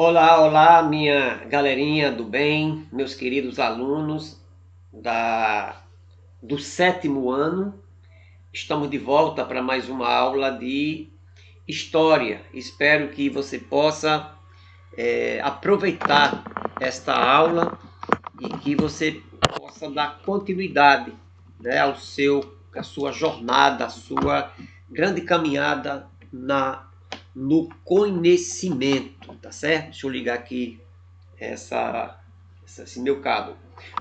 Olá, olá, minha galerinha do bem, meus queridos alunos da, do sétimo ano. Estamos de volta para mais uma aula de História. Espero que você possa aproveitar esta aula e que você possa dar continuidade, né, à sua jornada, à sua grande caminhada no conhecimento, tá certo? Deixa eu ligar aqui esse meu cabo.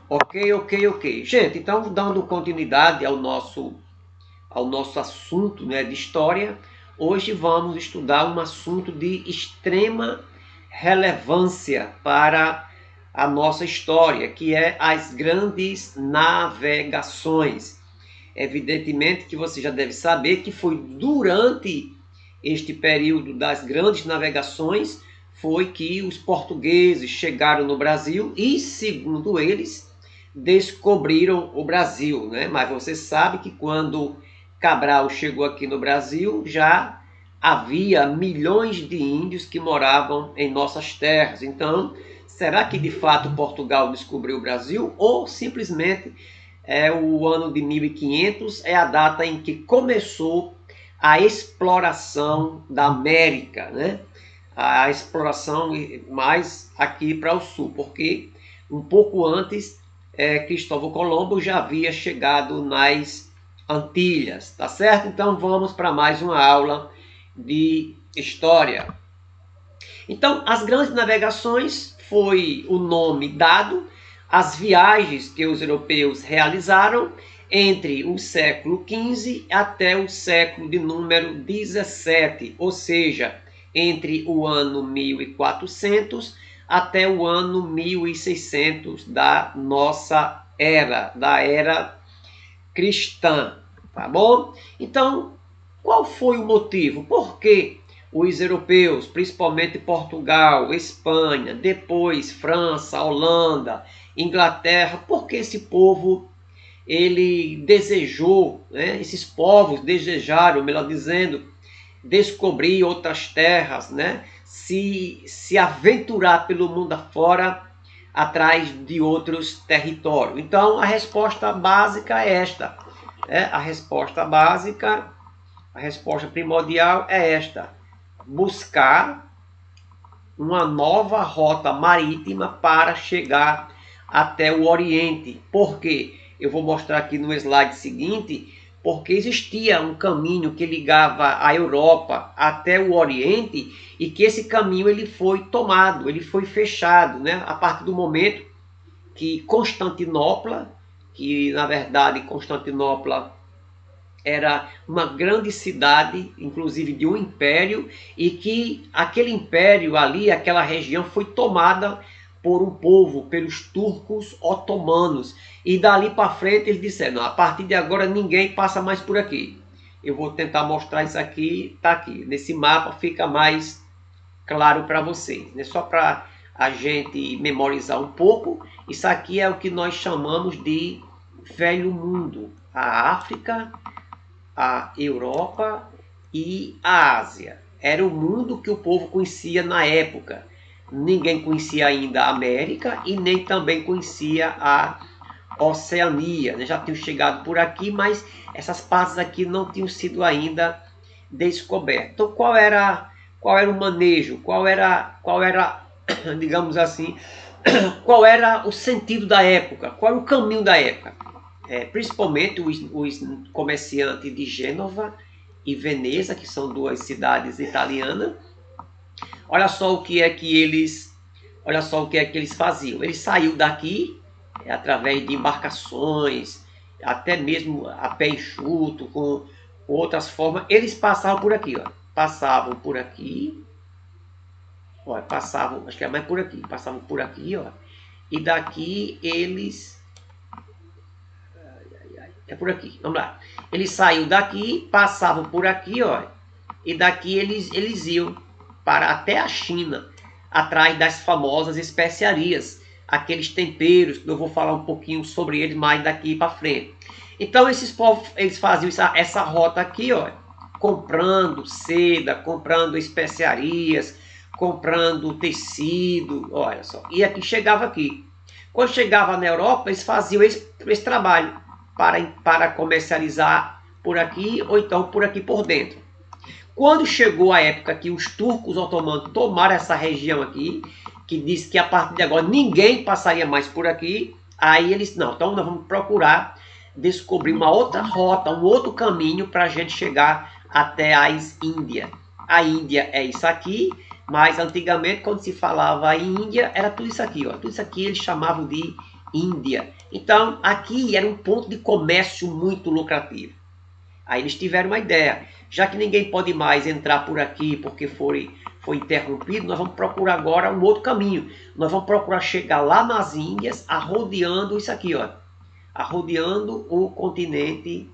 Ok, ok, ok. Gente, então dando continuidade ao nosso assunto, né, de história, hoje vamos estudar um assunto de extrema relevância para a nossa história, que é as grandes navegações. Evidentemente que você já deve saber que foi durante este período das grandes navegações foi que os portugueses chegaram no Brasil e, segundo eles, descobriram o Brasil, né? Mas você sabe que quando Cabral chegou aqui no Brasil, já havia milhões de índios que moravam em nossas terras. Então, será que de fato Portugal descobriu o Brasil ou simplesmente o ano de 1500 é a data em que começou a exploração da América, né? A exploração mais aqui para o sul, porque um pouco antes Cristóvão Colombo já havia chegado nas Antilhas, tá certo? Então vamos para mais uma aula de história. Então, as grandes navegações foi o nome dado às viagens que os europeus realizaram entre o século XV até o século de número 17, ou seja, entre o ano 1400 até o ano 1600 da nossa era, da era cristã, tá bom? Então, qual foi o motivo? Por que os europeus, principalmente Portugal, Espanha, depois França, Holanda, Inglaterra, por que esse povo ele desejou, né? Esses povos desejaram, melhor dizendo, descobrir outras terras, né? Se aventurar pelo mundo afora atrás de outros territórios. Então, a resposta básica é esta. A resposta básica, a resposta primordial é esta: buscar uma nova rota marítima para chegar até o Oriente. Por quê? Eu vou mostrar aqui no slide seguinte, porque existia um caminho que ligava a Europa até o Oriente e que esse caminho ele foi tomado, ele foi fechado, né? A partir do momento que Constantinopla, que na verdade Constantinopla era uma grande cidade, inclusive de um império, e que aquele império ali, aquela região foi tomada por um povo, pelos turcos otomanos. E dali para frente eles disseram, não, a partir de agora ninguém passa mais por aqui. Eu vou tentar mostrar isso aqui, tá aqui. Nesse mapa fica mais claro para vocês, né? Só para a gente memorizar um pouco, isso aqui é o que nós chamamos de Velho Mundo. A África, a Europa e a Ásia. Era o mundo que o povo conhecia na época. Ninguém conhecia ainda a América e nem também conhecia a Oceania. Já tinham chegado por aqui, mas essas partes aqui não tinham sido ainda descobertas. Então, qual era o manejo? Qual era, digamos assim, qual era o sentido da época? Qual era o caminho da época? Principalmente os comerciantes de Gênova e Veneza, que são duas cidades italianas. Olha só olha só o que é que eles faziam. Eles saíam daqui através de embarcações, até mesmo a pé enxuto, com outras formas. Eles passavam por aqui, ó. Passavam por aqui, ó, passavam, acho que é mais por aqui, passavam por aqui, ó. E daqui eles é por aqui, vamos lá. Eles saíam daqui, passavam por aqui, ó, e daqui eles iam para até a China, atrás das famosas especiarias, aqueles temperos, que eu vou falar um pouquinho sobre eles mais daqui para frente. Então esses povos, eles faziam essa rota aqui, ó, comprando seda, comprando especiarias, comprando tecido, olha só. E aqui chegava aqui. Quando chegava na Europa, eles faziam esse trabalho para comercializar por aqui ou então por aqui por dentro. Quando chegou a época que os turcos otomanos tomaram essa região aqui, que disse que a partir de agora ninguém passaria mais por aqui, aí eles, não, então nós vamos procurar descobrir uma outra rota, um outro caminho para a gente chegar até as Índias. A Índia é isso aqui, mas antigamente quando se falava em Índia, era tudo isso aqui, ó. Tudo isso aqui eles chamavam de Índia. Então aqui era um ponto de comércio muito lucrativo. Aí eles tiveram uma ideia, já que ninguém pode mais entrar por aqui porque foi interrompido, nós vamos procurar agora um outro caminho. Nós vamos procurar chegar lá nas Índias, arrodeando isso aqui, ó, arrodeando o continente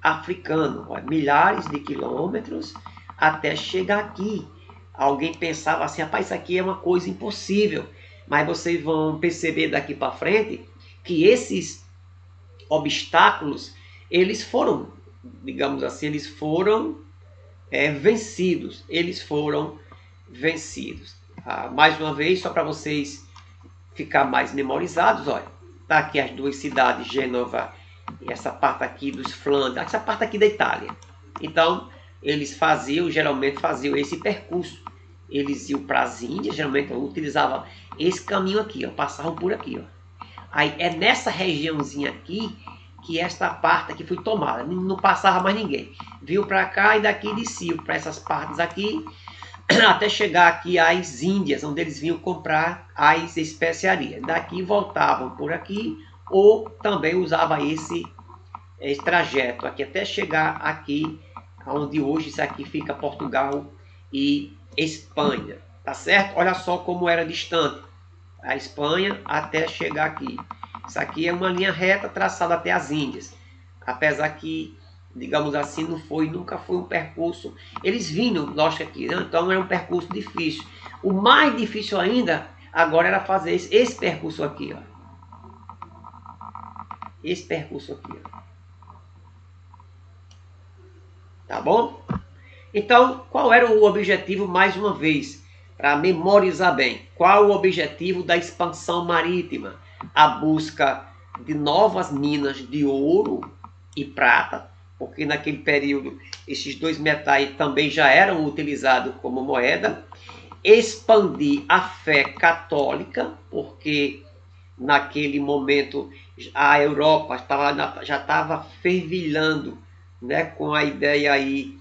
africano, ó, milhares de quilômetros até chegar aqui. Alguém pensava assim, rapaz, isso aqui é uma coisa impossível, mas vocês vão perceber daqui para frente que esses obstáculos, eles foram, digamos assim, eles foram vencidos. Eles foram vencidos. Mais uma vez, só para vocês ficar mais memorizados, olha, tá aqui as duas cidades, Gênova e essa parte aqui dos Flandres, essa parte aqui da Itália. Então, eles geralmente faziam esse percurso. Eles iam para as Índias, geralmente utilizavam esse caminho aqui, ó, passavam por aqui, ó. Aí é nessa regiãozinha aqui que esta parte aqui foi tomada, não passava mais ninguém. Viu para cá e daqui desciam para essas partes aqui, até chegar aqui às Índias, onde eles vinham comprar as especiarias. Daqui voltavam por aqui, ou também usava esse trajeto aqui, até chegar aqui, onde hoje isso aqui fica Portugal e Espanha. Tá certo? Olha só como era distante a Espanha até chegar aqui. Isso aqui é uma linha reta traçada até as Índias. Apesar que, digamos assim, nunca foi um percurso. Eles vinham, lógico aqui, né? Então era um percurso difícil. O mais difícil ainda agora era fazer esse percurso aqui, ó. Esse percurso aqui, ó. Tá bom? Então, qual era o objetivo, mais uma vez, para memorizar bem? Qual o objetivo da expansão marítima? A busca de novas minas de ouro e prata, porque naquele período esses dois metais também já eram utilizados como moeda. Expandir a fé católica, porque naquele momento a Europa já estava fervilhando, né, com a ideia aí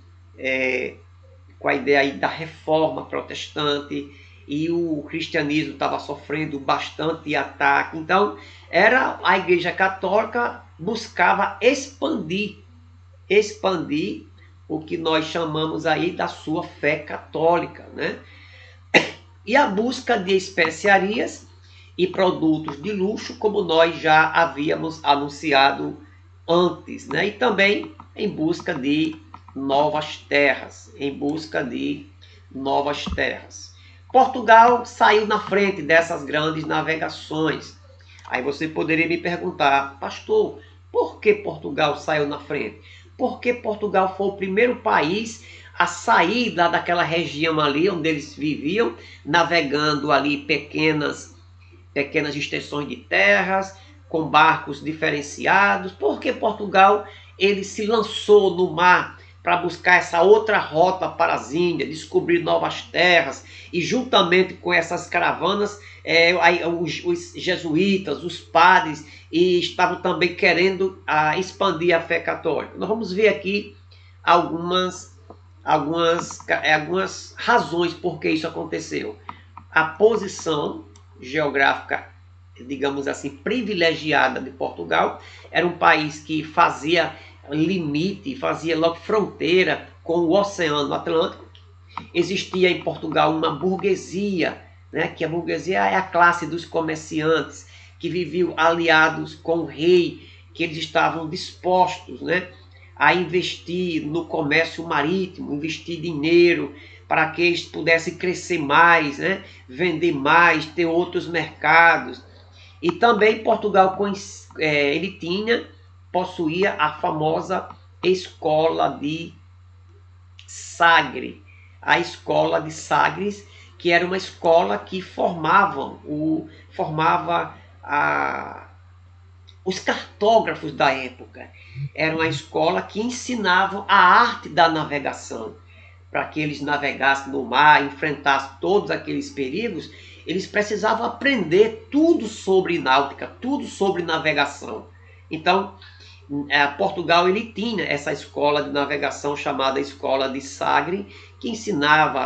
da reforma protestante, e o cristianismo estava sofrendo bastante ataque. Então, a Igreja Católica buscava expandir o que nós chamamos aí da sua fé católica, né? E a busca de especiarias e produtos de luxo, como nós já havíamos anunciado antes, né? E também em busca de novas terras, Portugal saiu na frente dessas grandes navegações. Aí você poderia me perguntar, pastor, por que Portugal saiu na frente? Porque Portugal foi o primeiro país a sair daquela região ali onde eles viviam, navegando ali pequenas extensões de terras, com barcos diferenciados. Porque Portugal ele se lançou no mar para buscar essa outra rota para as Índias, descobrir novas terras, e juntamente com essas caravanas, os jesuítas, os padres, e estavam também querendo expandir a fé católica. Nós vamos ver aqui algumas razões por que isso aconteceu. A posição geográfica, digamos assim, privilegiada de Portugal, era um país que fazia limite, fazia logo fronteira com o Oceano Atlântico. Existia em Portugal uma burguesia, né, que a burguesia é a classe dos comerciantes que viviam aliados com o rei, que eles estavam dispostos, né, a investir no comércio marítimo, investir dinheiro para que eles pudessem crescer mais, né, vender mais, ter outros mercados. E também Portugal ele possuía a famosa escola de Sagres. A escola de Sagres, que era uma escola que formava os cartógrafos da época. Era uma escola que ensinava a arte da navegação. Para que eles navegassem no mar, enfrentassem todos aqueles perigos, eles precisavam aprender tudo sobre náutica, tudo sobre navegação. Então, Portugal ele tinha essa escola de navegação chamada Escola de Sagre, que ensinava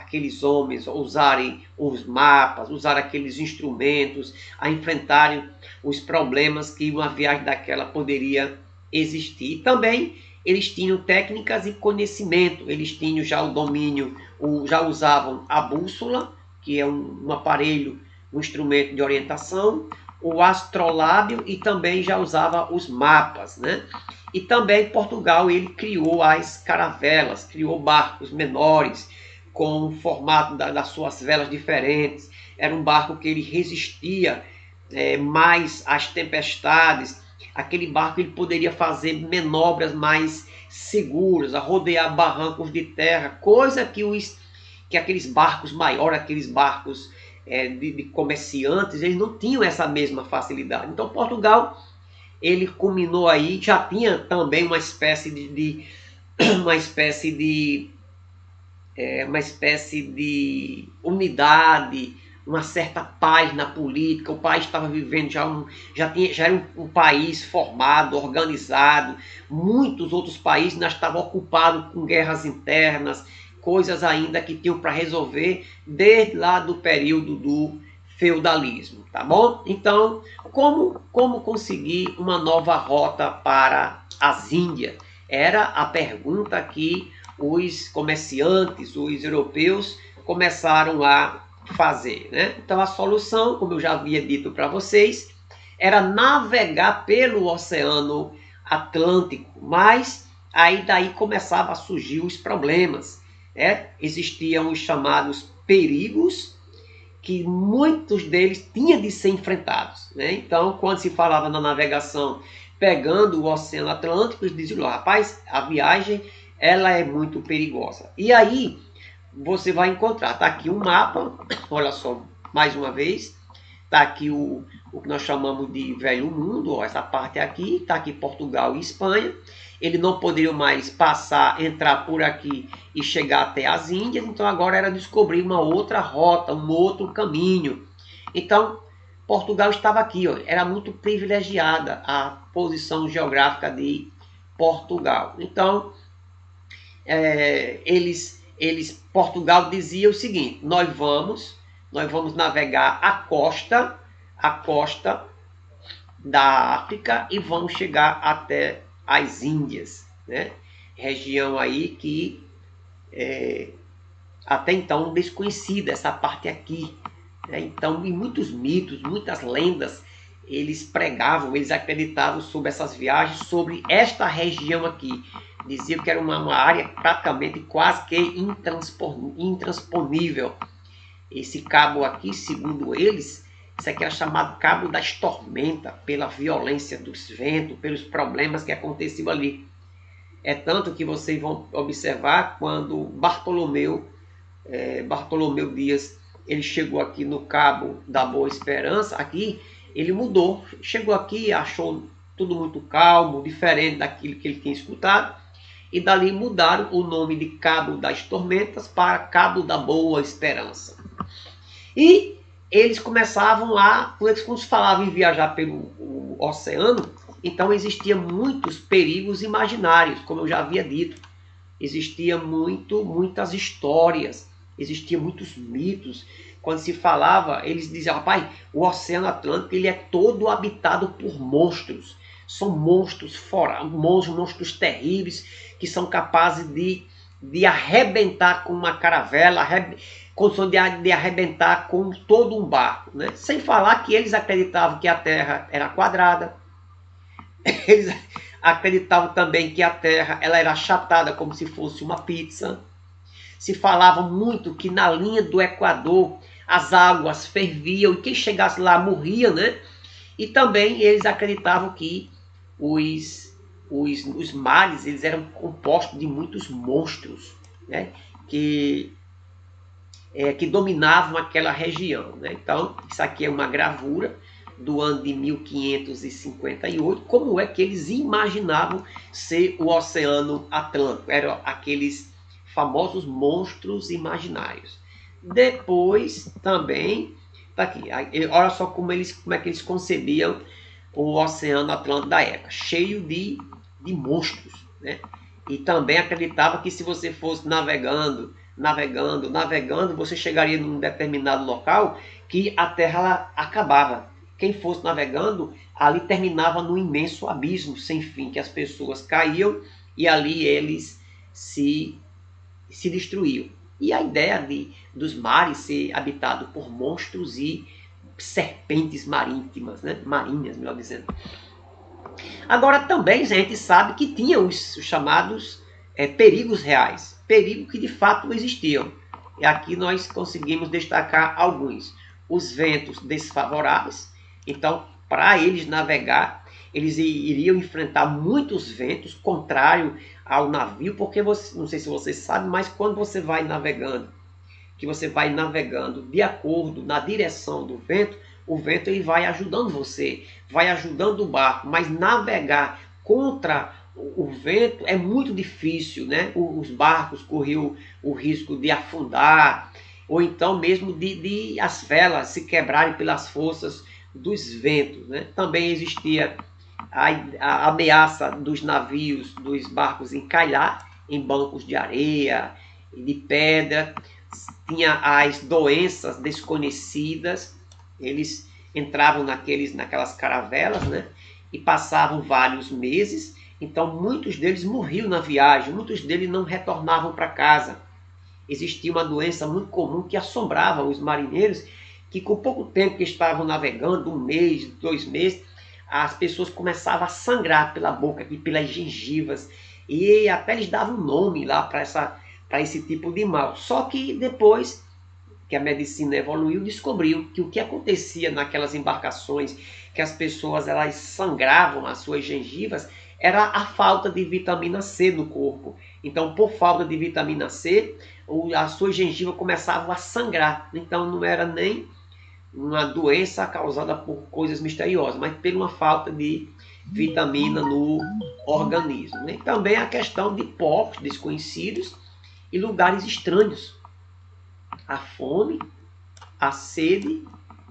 aqueles homens a usarem os mapas, usar aqueles instrumentos, a enfrentarem os problemas que uma viagem daquela poderia existir. E também eles tinham técnicas e conhecimento, eles tinham já o domínio, já usavam a bússola, que é um aparelho, um instrumento de orientação, o astrolábio e também já usava os mapas, né? E também Portugal ele criou as caravelas, criou barcos menores com o formato das suas velas diferentes. Era um barco que ele resistia mais às tempestades. Aquele barco ele poderia fazer manobras mais seguras, a rodear barrancos de terra, coisa que aqueles barcos maiores, aqueles barcos de comerciantes, eles não tinham essa mesma facilidade. Então Portugal ele culminou aí, já tinha também uma espécie de unidade, uma certa paz na política. O país estava vivendo já era um país formado, organizado. Muitos outros países ainda estavam ocupados com guerras internas, coisas ainda que tinham para resolver desde lá do período do feudalismo, tá bom? Então, como conseguir uma nova rota para as Índias? Era a pergunta que os comerciantes, os europeus, começaram a fazer, né? Então, a solução, como eu já havia dito para vocês, era navegar pelo Oceano Atlântico, mas aí daí começavam a surgir os problemas. Existiam os chamados perigos, que muitos deles tinham de ser enfrentados, né? Então, quando se falava na navegação pegando o Oceano Atlântico, eles diziam, rapaz, a viagem ela é muito perigosa. E aí você vai encontrar, tá aqui um mapa, olha só, mais uma vez, tá aqui o que nós chamamos de Velho Mundo, ó, essa parte aqui, tá aqui Portugal e Espanha. Ele não poderia mais entrar por aqui e chegar até as Índias, então agora era descobrir uma outra rota, um outro caminho. Então, Portugal estava aqui, ó, era muito privilegiada a posição geográfica de Portugal. Então, Portugal dizia o seguinte: nós vamos navegar a costa da África e vamos chegar até as Índias, né? Região aí que até então desconhecida, essa parte aqui, né? Então, em muitos mitos, muitas lendas, eles pregavam, eles acreditavam sobre essas viagens, sobre esta região aqui. Diziam que era uma área praticamente quase que intransponível. Esse cabo aqui, segundo eles, isso aqui era chamado Cabo das Tormentas, pela violência dos ventos, pelos problemas que aconteciam ali. É tanto que vocês vão observar quando Bartolomeu Dias ele chegou aqui no Cabo da Boa Esperança, aqui ele mudou, chegou aqui, achou tudo muito calmo, diferente daquilo que ele tinha escutado, e dali mudaram o nome de Cabo das Tormentas para Cabo da Boa Esperança. E eles começavam quando se falava em viajar pelo oceano, então existiam muitos perigos imaginários, como eu já havia dito. Existiam muitas histórias, existiam muitos mitos. Quando se falava, eles diziam, rapaz, o Oceano Atlântico ele é todo habitado por monstros. São monstros monstros terríveis, que são capazes de arrebentar com uma caravela, de arrebentar com todo um barco, né? Sem falar que eles acreditavam que a Terra era quadrada, eles acreditavam também que a Terra ela era achatada como se fosse uma pizza. Se falava muito que na linha do Equador as águas ferviam e quem chegasse lá morria, né? E também eles acreditavam que os mares eles eram compostos de muitos monstros, né? Que que dominavam aquela região, né? Então, isso aqui é uma gravura do ano de 1558, como é que eles imaginavam ser o Oceano Atlântico. Eram aqueles famosos monstros imaginários. Depois, também, tá aqui, olha só como é que eles concebiam o Oceano Atlântico da época, cheio de monstros, né? E também acreditava que se você fosse navegando, você chegaria num determinado local que a Terra acabava. Quem fosse navegando, ali terminava num imenso abismo sem fim, que as pessoas caíam e ali eles se destruíam. E a ideia dos mares ser habitados por monstros e serpentes marítimas, né? Marinhas, melhor dizendo. Agora também a gente sabe que tinha os chamados perigos reais, perigos que de fato existiam. E aqui nós conseguimos destacar alguns. Os ventos desfavoráveis, então para eles navegar, eles iriam enfrentar muitos ventos, contrário ao navio, porque você, não sei se vocês sabem, mas quando você vai navegando, de acordo na direção do vento, o vento ele vai ajudando você, vai ajudando o barco, mas navegar contra o vento é muito difícil, né? Os barcos corriam o risco de afundar, ou então mesmo de as velas se quebrarem pelas forças dos ventos, né? Também existia a ameaça dos navios, dos barcos encalhar em bancos de areia, de pedra. Tinha as doenças desconhecidas, eles entravam naquelas caravelas, né? E passavam vários meses, então muitos deles morriam na viagem, muitos deles não retornavam para casa. Existia uma doença muito comum que assombrava os marinheiros, que com pouco tempo que estavam navegando, 1 mês, 2 meses, as pessoas começavam a sangrar pela boca e pelas gengivas, e até eles davam um nome lá para esse tipo de mal. Só que depois que a medicina evoluiu, descobriu que o que acontecia naquelas embarcações, que as pessoas elas sangravam as suas gengivas, era a falta de vitamina C no corpo. Então, por falta de vitamina C, as suas gengivas começavam a sangrar. Então, não era nem uma doença causada por coisas misteriosas, mas por uma falta de vitamina no organismo. E também a questão de povos desconhecidos e lugares estranhos. A fome, a sede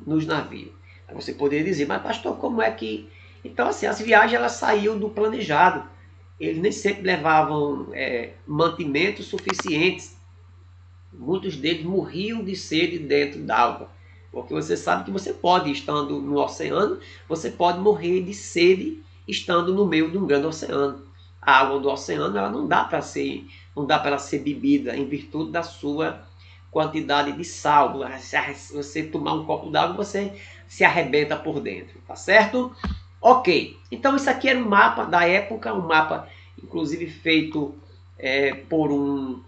nos navios. Aí você poderia dizer, mas pastor, como é que... Então, assim, as viagens elas saíam do planejado. Eles nem sempre levavam mantimentos suficientes. Muitos deles morriam de sede dentro d'água. Porque você sabe que você pode, estando no oceano, você pode morrer de sede estando no meio de um grande oceano. A água do oceano ela não dá para ser bebida em virtude da sua quantidade de sal. Se você tomar um copo d'água, você se arrebenta por dentro, tá certo? Ok, então isso aqui era um mapa da época, um mapa inclusive feito por um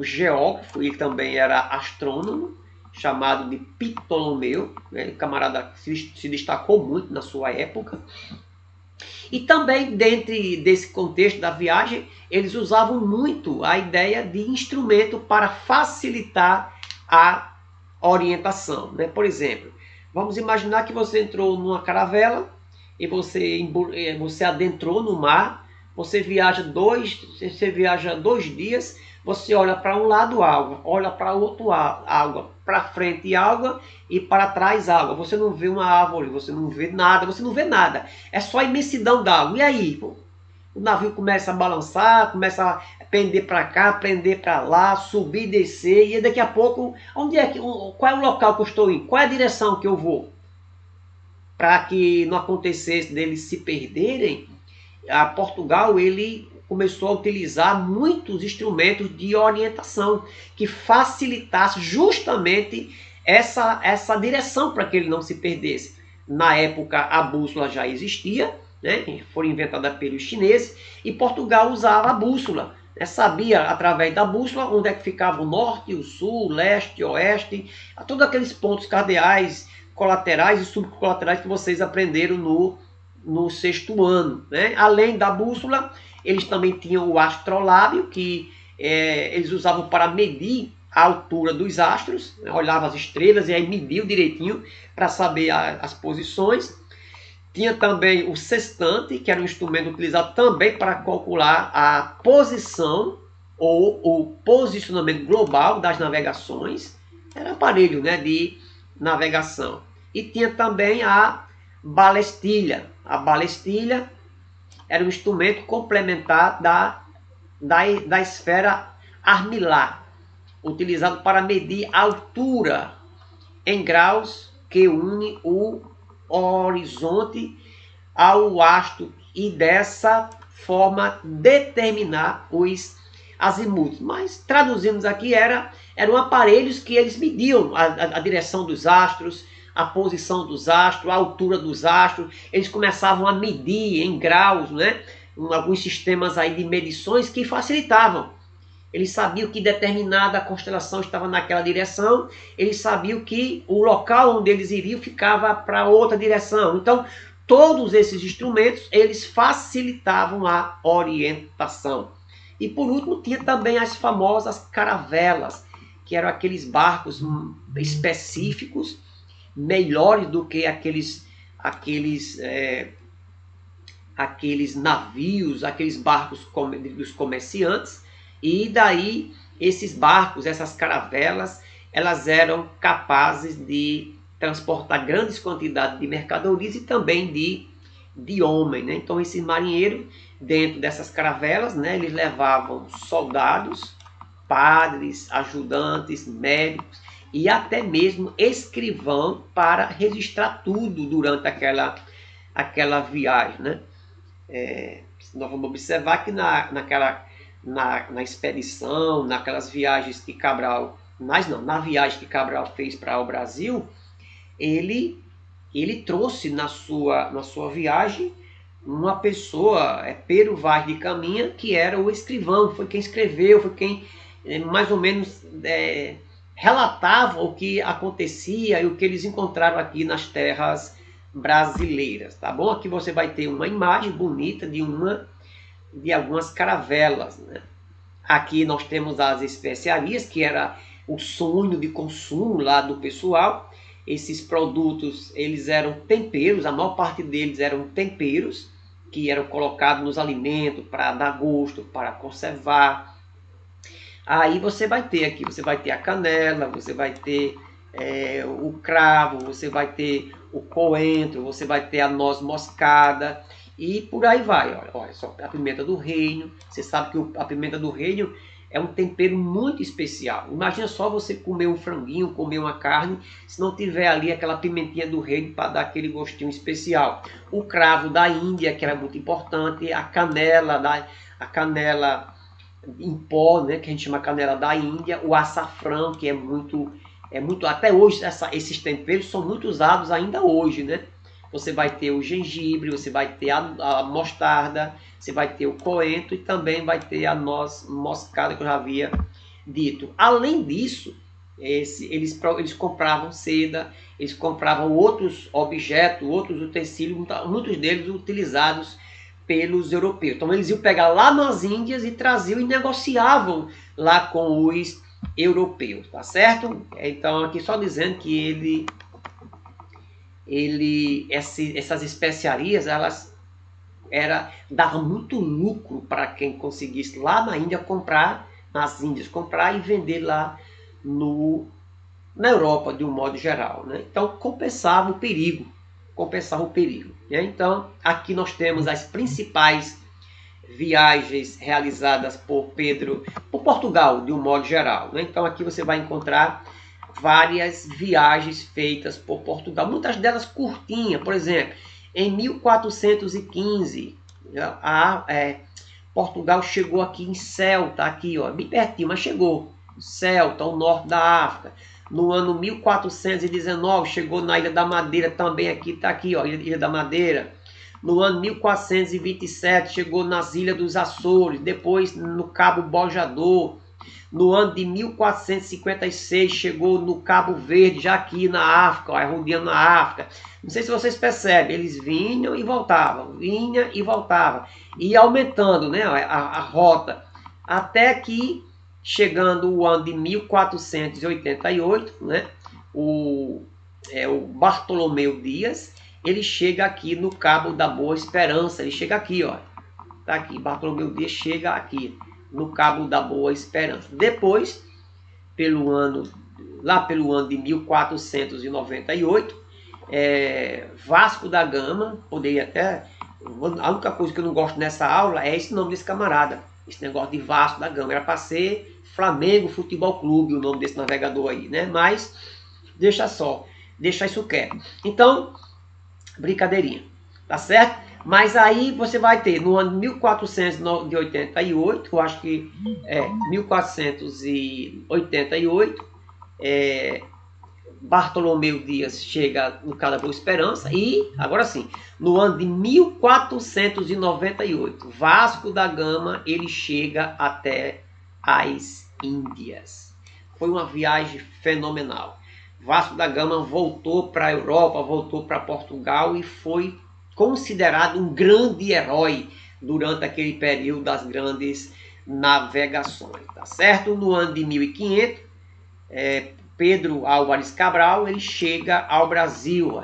geógrafo, ele também era astrônomo, chamado de Ptolomeu, né? O camarada se destacou muito na sua época. E também, dentro desse contexto da viagem, eles usavam muito a ideia de instrumento para facilitar a orientação, né? Por exemplo, vamos imaginar que você entrou numa caravela e você adentrou no mar, você viaja 2 dias, você olha para um lado água, olha para o outro água, para frente água e para trás água. Você não vê uma árvore, você não vê nada. É só a imensidão d'água. E aí? O navio começa a balançar, começa a pender para cá, pender para lá, subir e descer. E daqui a pouco, qual é o local que eu estou indo? Qual é a direção que eu vou? Para que não acontecesse deles se perderem, a Portugal ele começou a utilizar muitos instrumentos de orientação que facilitasse justamente essa direção para que ele não se perdesse. Na época a bússola já existia, né? Foi inventada pelos chineses, e Portugal usava a bússola, né? Sabia através da bússola onde é que ficava o norte, o sul, o leste, o oeste, todos aqueles pontos cardeais, colaterais e subcolaterais que vocês aprenderam no 6º ano, né? Além da bússola, eles também tinham o astrolábio, que eles usavam para medir a altura dos astros, né? Olhava as estrelas e aí mediu direitinho para saber as posições. Tinha também o sextante, que era um instrumento utilizado também para calcular a posição ou o posicionamento global das navegações. Era um aparelho, né, de navegação. E tinha também a balestilha. A balestilha era um instrumento complementar da esfera armilar, utilizado para medir a altura em graus que une o horizonte ao astro e dessa forma determinar os azimutos. Mas traduzindo aqui eram aparelhos que eles mediam a direção dos astros, a posição dos astros, a altura dos astros. Eles começavam a medir em graus, né? Alguns sistemas aí de medições que facilitavam. Eles sabiam que determinada constelação estava naquela direção, eles sabiam que o local onde eles iriam ficava para outra direção. Então, todos esses instrumentos, eles facilitavam a orientação. E por último, tinha também as famosas caravelas, que eram aqueles barcos específicos, melhores do que aqueles navios, aqueles barcos dos comerciantes. E daí esses barcos, essas caravelas, elas eram capazes de transportar grandes quantidades de mercadorias e também de homem, né? Então esses marinheiros, dentro dessas caravelas, né, eles levavam soldados, padres, ajudantes, médicos e até mesmo escrivão para registrar tudo durante aquela viagem, né? Nós vamos observar que na expedição, naquelas viagens que Cabral, na viagem que Cabral fez para o Brasil, ele trouxe na sua viagem uma pessoa, Pero Vaz de Caminha, que era o escrivão, foi quem escreveu, foi quem mais ou menos relatava o que acontecia e o que eles encontraram aqui nas terras brasileiras, tá bom? Aqui você vai ter uma imagem bonita de algumas caravelas, né? Aqui nós temos as especiarias, que era o sonho de consumo lá do pessoal. Esses produtos, eles eram temperos, a maior parte deles eram temperos, que eram colocados nos alimentos para dar gosto, para conservar. Aí você vai ter aqui, você vai ter a canela, você vai ter o cravo, você vai ter o coentro, você vai ter a noz moscada e por aí vai. Olha só, a pimenta do reino. Você sabe que a pimenta do reino é um tempero muito especial. Imagina só você comer um franguinho, comer uma carne, se não tiver ali aquela pimentinha do reino para dar aquele gostinho especial. O cravo da Índia, que era muito importante, a canela em pó, né, que a gente chama canela da Índia, o açafrão, que é muito até hoje esses temperos são muito usados ainda hoje, né? Você vai ter o gengibre, você vai ter a mostarda, você vai ter o coentro e também vai ter a noz moscada, que eu já havia dito. Além disso, eles compravam seda, eles compravam outros objetos, outros utensílios, muitos deles utilizados pelos europeus. Então eles iam pegar lá nas Índias e traziam e negociavam lá com os europeus, tá certo? Então aqui só dizendo que essas especiarias, elas davam muito lucro para quem conseguisse lá na Índia nas Índias comprar e vender lá na Europa de um modo geral, né? Então compensava o perigo, né? Então aqui nós temos as principais viagens realizadas por Portugal de um modo geral, né? Então aqui você vai encontrar várias viagens feitas por Portugal, muitas delas curtinhas. Por exemplo, em 1415, Portugal chegou aqui em Ceuta, aqui, ó, bem pertinho, mas chegou. Ceuta, ao norte da África. No ano 1419, chegou na Ilha da Madeira, também aqui, está aqui, ó, Ilha da Madeira. No ano 1427, chegou nas Ilhas dos Açores, depois no Cabo Bojador. No ano de 1456, chegou no Cabo Verde, já aqui na África, ó, rodeando na África. Não sei se vocês percebem, eles vinham e voltavam, ia aumentando, né, a rota, até que chegando o ano de 1488, né? O Bartolomeu Dias, ele chega aqui no Cabo da Boa Esperança, ele chega aqui, ó, tá aqui, Bartolomeu Dias chega aqui no Cabo da Boa Esperança. Depois, lá pelo ano de 1498, Vasco da Gama, poderia até, a única coisa que eu não gosto nessa aula é esse nome desse camarada, esse negócio de Vasco da Gama, era para ser Flamengo Futebol Clube, o nome desse navegador aí, né? Mas deixa isso quieto. Então, brincadeirinha, tá certo? Mas aí você vai ter no ano de 1488, eu acho que 1488, Bartolomeu Dias chega no Cabo da Boa Esperança e, agora sim, no ano de 1498, Vasco da Gama, ele chega até as Índias. Foi uma viagem fenomenal. Vasco da Gama voltou para a Europa, voltou para Portugal e foi considerado um grande herói durante aquele período das grandes navegações, tá certo? No ano de 1500, Pedro Álvares Cabral, ele chega ao Brasil,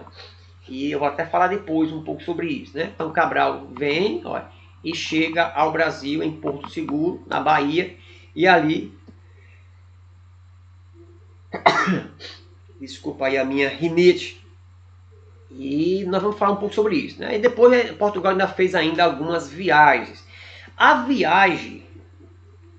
e eu vou até falar depois um pouco sobre isso, né? Então Cabral vem, e chega ao Brasil em Porto Seguro, na Bahia, e ali, desculpa aí a minha rinite, e nós vamos falar um pouco sobre isso, né? E depois Portugal ainda fez ainda algumas viagens. A viagem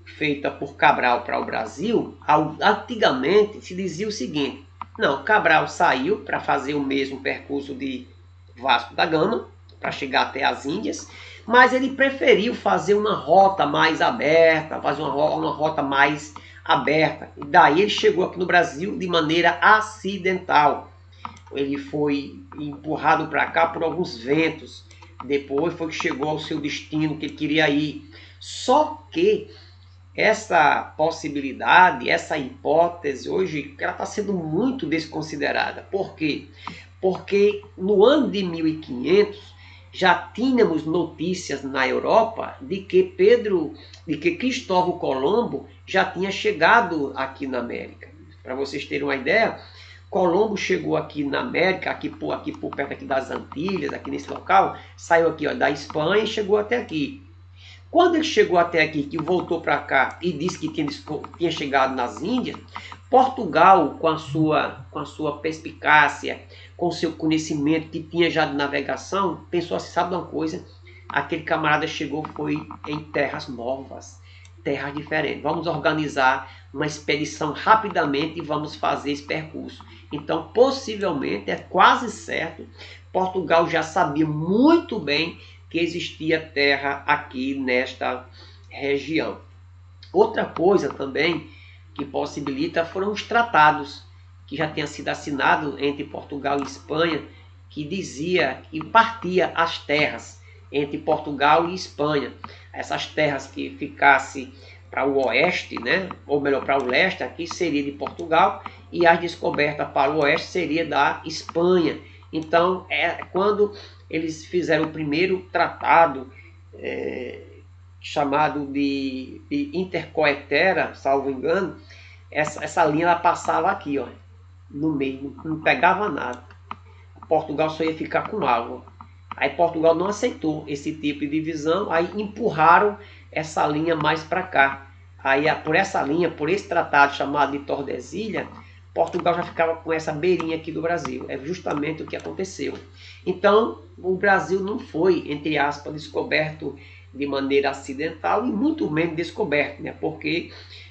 feita por Cabral para o Brasil, antigamente se dizia o seguinte: não, Cabral saiu para fazer o mesmo percurso de Vasco da Gama, para chegar até as Índias, mas ele preferiu fazer uma rota mais aberta, fazer uma rota mais aberta. E daí ele chegou aqui no Brasil de maneira acidental. Ele foi empurrado para cá por alguns ventos. Depois foi que chegou ao seu destino que ele queria ir. Só que essa possibilidade, essa hipótese, hoje, ela está sendo muito desconsiderada. Por quê? Porque no ano de 1500 já tínhamos notícias na Europa de que Cristóvão Colombo já tinha chegado aqui na América. Para vocês terem uma ideia, Colombo chegou aqui na América, aqui por perto aqui das Antilhas, aqui nesse local, saiu aqui da Espanha e chegou até aqui. Quando ele chegou até aqui, que voltou para cá e disse que tinha chegado nas Índias, Portugal, com a sua perspicácia, com o seu conhecimento que tinha já de navegação, pensou assim: sabe uma coisa? Aquele camarada chegou, foi em terras novas, terras diferentes. Vamos organizar uma expedição rapidamente e vamos fazer esse percurso. Então, possivelmente, é quase certo, Portugal já sabia muito bem que existia terra aqui nesta região. Outra coisa também que possibilita foram os tratados que já tinham sido assinados entre Portugal e Espanha, que dizia que partia as terras entre Portugal e Espanha. Essas terras que ficassem para o oeste, né? Ou melhor, para o leste, aqui seria de Portugal, e as descobertas para o oeste seria da Espanha. Então, quando eles fizeram o primeiro tratado, chamado de Intercoetera, salvo engano, essa linha ela passava aqui, ó, no meio, não pegava nada. Portugal só ia ficar com água. Aí Portugal não aceitou esse tipo de divisão, aí empurraram essa linha mais para cá. Aí por essa linha, por esse tratado chamado de Tordesilhas, Portugal já ficava com essa beirinha aqui do Brasil. É justamente o que aconteceu. Então, o Brasil não foi, entre aspas, descoberto de maneira acidental e muito menos descoberto, né? Porque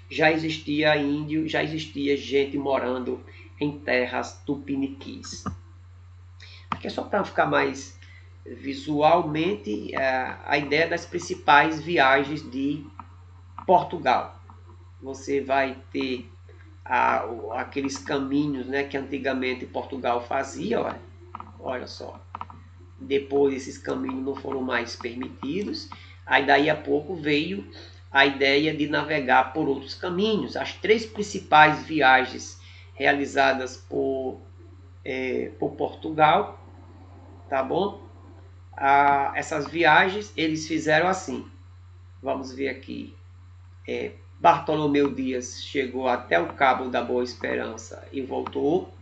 já existia índio, já existia gente morando em terras tupiniquis. Aqui é só para ficar mais visualmente a ideia das principais viagens de Portugal. Você vai ter aqueles caminhos, né, que antigamente Portugal fazia, olha só. Depois esses caminhos não foram mais permitidos. Aí daí a pouco veio a ideia de navegar por outros caminhos. As três principais viagens realizadas por Portugal, tá bom? Essas viagens eles fizeram assim. Vamos ver aqui. Bartolomeu Dias chegou até o Cabo da Boa Esperança e voltou.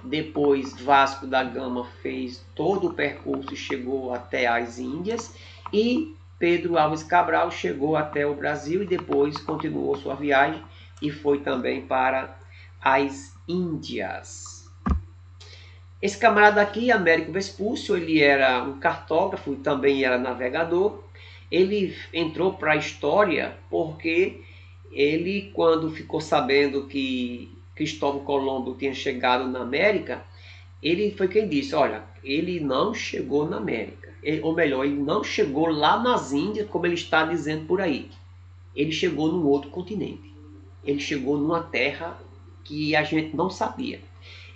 Depois Vasco da Gama fez todo o percurso e chegou até as Índias. E Pedro Álvares Cabral chegou até o Brasil e depois continuou sua viagem e foi também para as Índias. Esse camarada aqui, Américo Vespúcio, ele era um cartógrafo e também era navegador. Ele entrou para a história porque ele, quando ficou sabendo que Cristóvão Colombo tinha chegado na América, ele foi quem disse, olha, ele não chegou na América. Ou melhor, ele não chegou lá nas Índias, como ele está dizendo por aí. Ele chegou num outro continente. Ele chegou numa terra que a gente não sabia.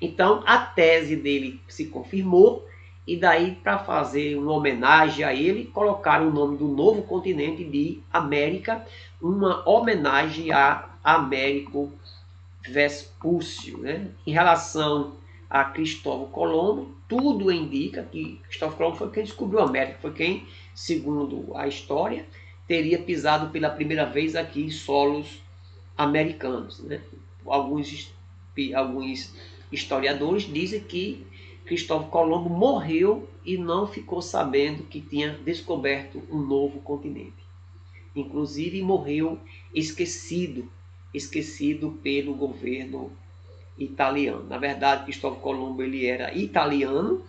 Então, a tese dele se confirmou, e daí, para fazer uma homenagem a ele, colocaram o nome do novo continente de América, uma homenagem a Américo Vespúcio. Né? Em relação a Cristóvão Colombo, tudo indica que Cristóvão Colombo foi quem descobriu a América, foi quem, segundo a história, teria pisado pela primeira vez aqui em solos americanos. Né? Alguns historiadores dizem que Cristóvão Colombo morreu e não ficou sabendo que tinha descoberto um novo continente. Inclusive morreu esquecido pelo governo italiano. Na verdade, Cristóvão Colombo ele era italiano,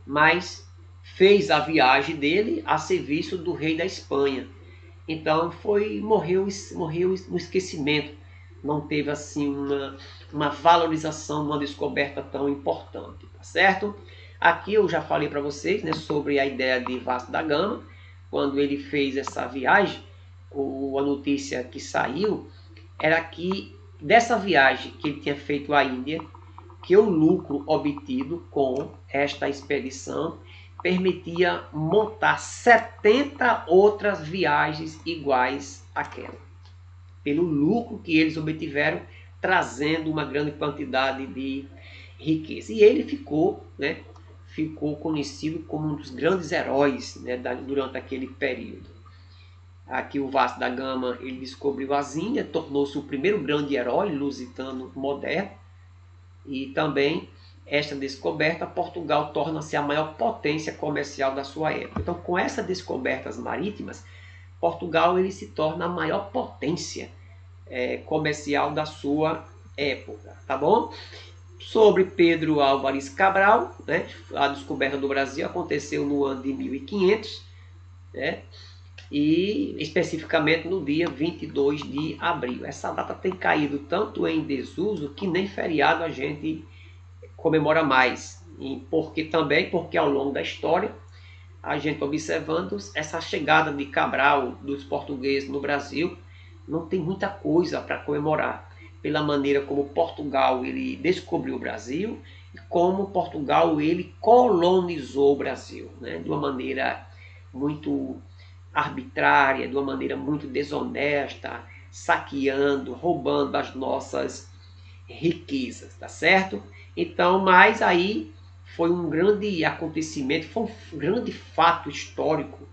mas fez a viagem dele a serviço do rei da Espanha. Então morreu no esquecimento. Não teve assim uma valorização, uma descoberta tão importante, tá certo? Aqui eu já falei para vocês, né, sobre a ideia de Vasco da Gama. Quando ele fez essa viagem, a notícia que saiu era que dessa viagem que ele tinha feito à Índia, que o lucro obtido com esta expedição permitia montar 70 outras viagens iguais àquela, pelo lucro que eles obtiveram, trazendo uma grande quantidade de riqueza. E ele ficou conhecido como um dos grandes heróis, né, durante aquele período. Aqui o Vasco da Gama ele descobriu as Índias, tornou-se o primeiro grande herói lusitano moderno, e também esta descoberta, Portugal torna-se a maior potência comercial da sua época. Então, com essas descobertas marítimas, Portugal ele se torna a maior potência comercial da sua época, tá bom? Sobre Pedro Álvares Cabral, né, a descoberta do Brasil aconteceu no ano de 1500, né, e especificamente no dia 22 de abril. Essa data tem caído tanto em desuso que nem feriado a gente comemora mais, porque ao longo da história a gente observando essa chegada de Cabral dos portugueses no Brasil, não tem muita coisa para comemorar, pela maneira como Portugal ele descobriu o Brasil e como Portugal ele colonizou o Brasil, né? De uma maneira muito arbitrária, de uma maneira muito desonesta, saqueando, roubando as nossas riquezas, tá certo? Então, mas aí foi um grande acontecimento, foi um grande fato histórico,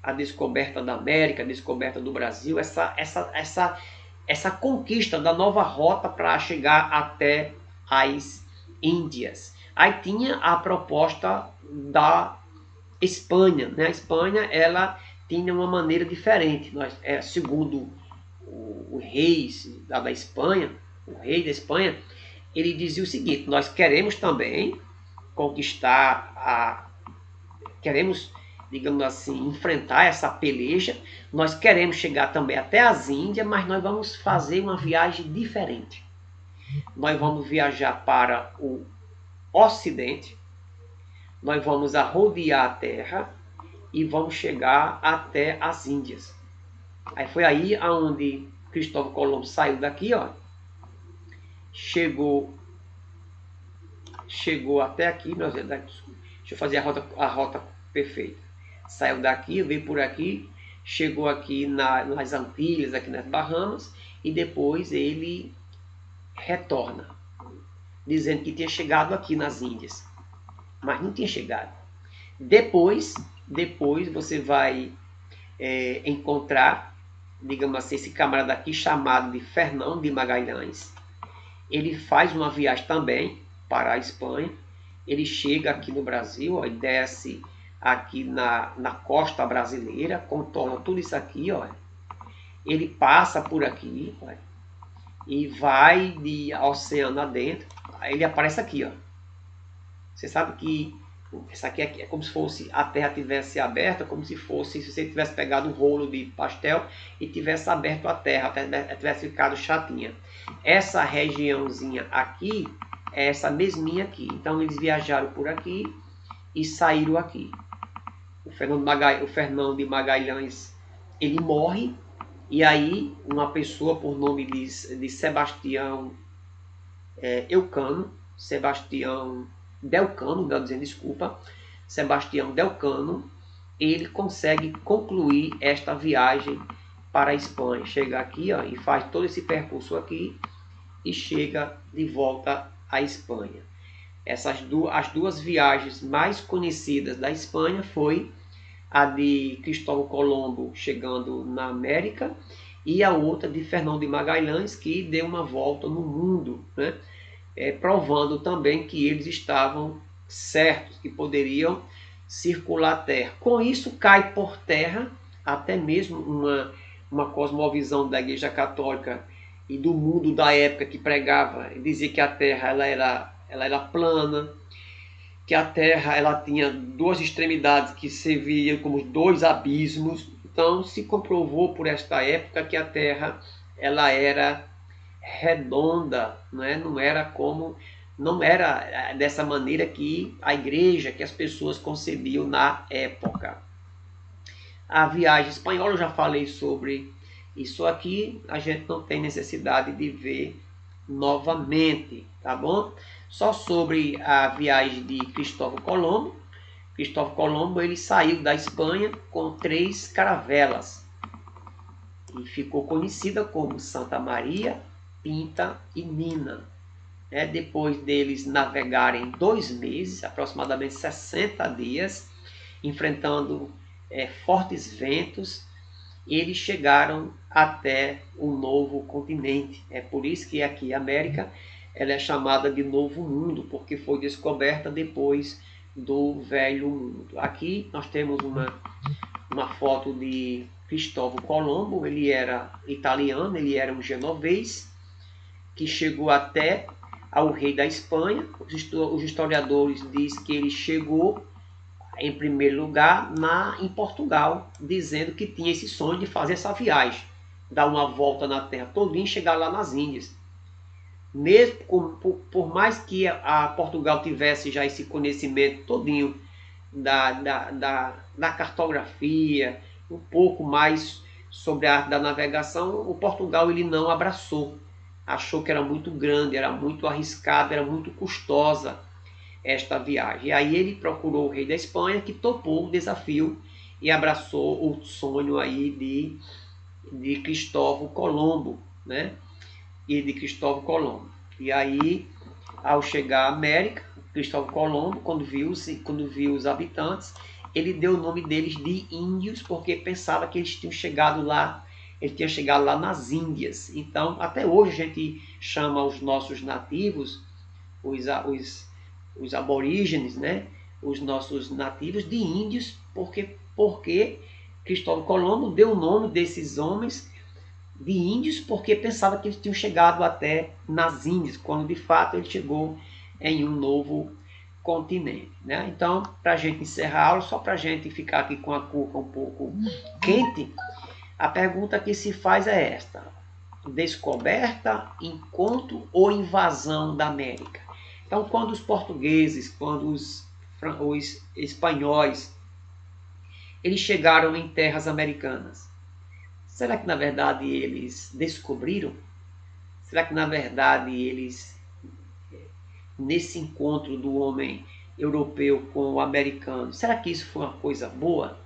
a descoberta da América, a descoberta do Brasil, essa conquista da nova rota para chegar até as Índias. Aí tinha a proposta da Espanha, né? A Espanha ela tinha uma maneira diferente. Segundo o rei da Espanha, o rei da Espanha, ele dizia o seguinte: nós queremos também queremos, digamos assim, enfrentar essa peleja, nós queremos chegar também até as Índias, mas nós vamos fazer uma viagem diferente. Nós vamos viajar para o Ocidente, nós vamos rodear a Terra e vamos chegar até as Índias. Aí foi aí aonde Cristóvão Colombo saiu daqui, ó, chegou até aqui, deixa eu fazer a rota perfeita. Saiu daqui, veio por aqui, chegou aqui nas Antilhas, aqui nas Bahamas, e depois ele retorna, dizendo que tinha chegado aqui nas Índias, mas não tinha chegado. Depois você vai encontrar digamos assim, esse camarada aqui chamado de Fernão de Magalhães, ele faz uma viagem também para a Espanha. Ele chega aqui no Brasil, ó, e desce aqui na costa brasileira, contorna tudo isso aqui, ó. Ele passa por aqui, ó, e vai de oceano adentro. Aí ele aparece aqui, ó. Você sabe que isso aqui é como se fosse a Terra tivesse aberta, como se fosse se você tivesse pegado um rolo de pastel e tivesse aberto a Terra tivesse ficado chatinha. Essa regiãozinha aqui é essa mesminha aqui. Então eles viajaram por aqui e saíram aqui. O Fernão de Magalhães, ele morre, e aí uma pessoa por nome de Sebastião Elcano, Sebastião Delcano, melhor dizendo, desculpa, Sebastião Delcano, ele consegue concluir esta viagem para a Espanha. Chega aqui, ó, e faz todo esse percurso aqui e chega de volta à Espanha. As duas viagens mais conhecidas da Espanha foi a de Cristóvão Colombo chegando na América e a outra de Fernão de Magalhães, que deu uma volta no mundo, né? Provando também que eles estavam certos, que poderiam circular a Terra. Com isso cai por terra até mesmo uma cosmovisão da Igreja Católica e do mundo da época, que pregava e dizia que a Terra ela era plana, que a Terra ela tinha duas extremidades que serviam como dois abismos. Então se comprovou por esta época que a Terra ela era redonda, né? Não era dessa maneira que a igreja, que as pessoas concebiam na época. A viagem espanhola, eu já falei sobre isso aqui, a gente não tem necessidade de ver novamente, tá bom? Só sobre a viagem de Cristóvão Colombo. Cristóvão Colombo, ele saiu da Espanha com 3 caravelas e ficou conhecida como Santa Maria, Pinta e Nina. Depois deles navegarem 2 meses, aproximadamente 60 dias, enfrentando fortes ventos, eles chegaram até o novo continente. É por isso que aqui a América ela é chamada de Novo Mundo, porque foi descoberta depois do Velho Mundo. Aqui nós temos uma foto de Cristóvão Colombo. Ele era italiano, ele era um genovês que chegou até ao rei da Espanha. Os historiadores dizem que ele chegou em primeiro lugar em Portugal, dizendo que tinha esse sonho de fazer essa viagem, dar uma volta na Terra todinha e chegar lá nas Índias. Mesmo por mais que a Portugal tivesse já esse conhecimento todinho da cartografia, um pouco mais sobre a arte da navegação, o Portugal ele não abraçou. Achou que era muito grande, era muito arriscado, era muito custosa esta viagem. E aí ele procurou o rei da Espanha, que topou o desafio e abraçou o sonho aí de Cristóvão Colombo, né? E de Cristóvão Colombo. E aí, ao chegar à América, Cristóvão Colombo, quando viu os habitantes, ele deu o nome deles de índios, porque pensava que eles tinham chegado lá, ele tinha chegado lá nas Índias. Então, até hoje a gente chama os nossos nativos, os aborígenes, né? Os nossos nativos de índios, porque Cristóvão Colombo deu o nome desses homens de índios, porque pensava que eles tinham chegado até nas Índias, quando de fato ele chegou em um novo continente, né? Então, para a gente encerrar a aula, só para a gente ficar aqui com a cuca um pouco quente, a pergunta que se faz é esta: descoberta, encontro ou invasão da América? Então, quando os portugueses, quando os espanhóis, eles chegaram em terras americanas, será que na verdade eles descobriram? Será que na verdade eles, nesse encontro do homem europeu com o americano, será que isso foi uma coisa boa?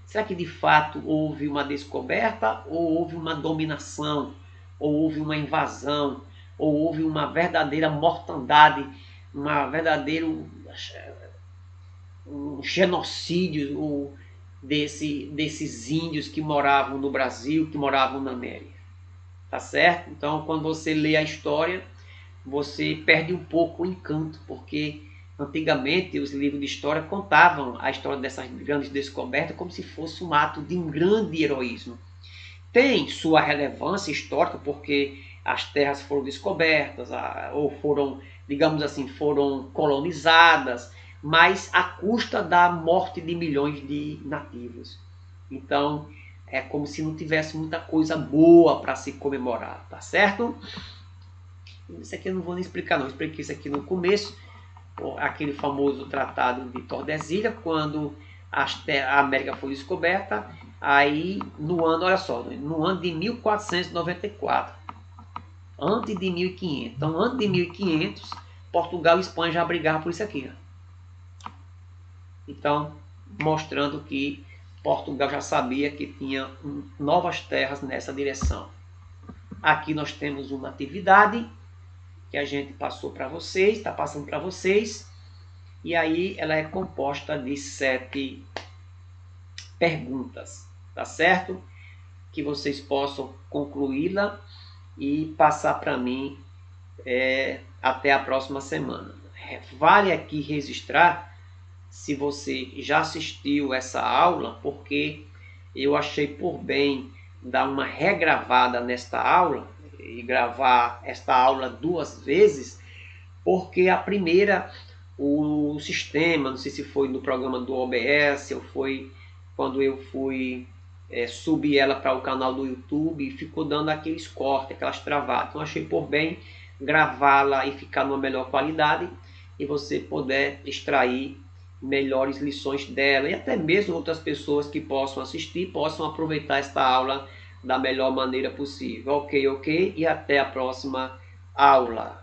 Será que de fato houve uma descoberta, ou houve uma dominação, ou houve uma invasão, ou houve uma verdadeira mortandade, um genocídio, desses índios que moravam no Brasil, que moravam na América. Tá certo? Então, quando você lê a história, você perde um pouco o encanto, porque antigamente os livros de história contavam a história dessas grandes descobertas como se fosse um ato de um grande heroísmo. Tem sua relevância histórica, porque as terras foram descobertas, ou foram, digamos assim, foram colonizadas, mas à custa da morte de milhões de nativos. Então, é como se não tivesse muita coisa boa para se comemorar, tá certo? Isso aqui eu não vou nem explicar, não. Eu expliquei isso aqui no começo, aquele famoso tratado de Tordesilhas, quando a América foi descoberta, aí no ano, olha só, no ano de 1494, antes de 1500. Então, antes de 1500, Portugal e Espanha já brigavam por isso aqui. Então, mostrando que Portugal já sabia que tinha novas terras nessa direção. Aqui nós temos uma atividade que a gente passou para vocês, está passando para vocês, e aí ela é composta de 7 perguntas, tá certo? Que vocês possam concluí-la e passar para mim até a próxima semana. Vale aqui registrar se você já assistiu essa aula, porque eu achei por bem dar uma regravada nesta aula e gravar esta aula 2 vezes, porque a primeira, o sistema, não sei se foi no programa do OBS ou foi quando eu fui subir ela para o canal do YouTube, ficou dando aqueles cortes, aquelas travadas. Então achei por bem gravá-la e ficar numa melhor qualidade e você poder extrair melhores lições dela e até mesmo outras pessoas que possam assistir, possam aproveitar esta aula da melhor maneira possível. Ok, e até a próxima aula.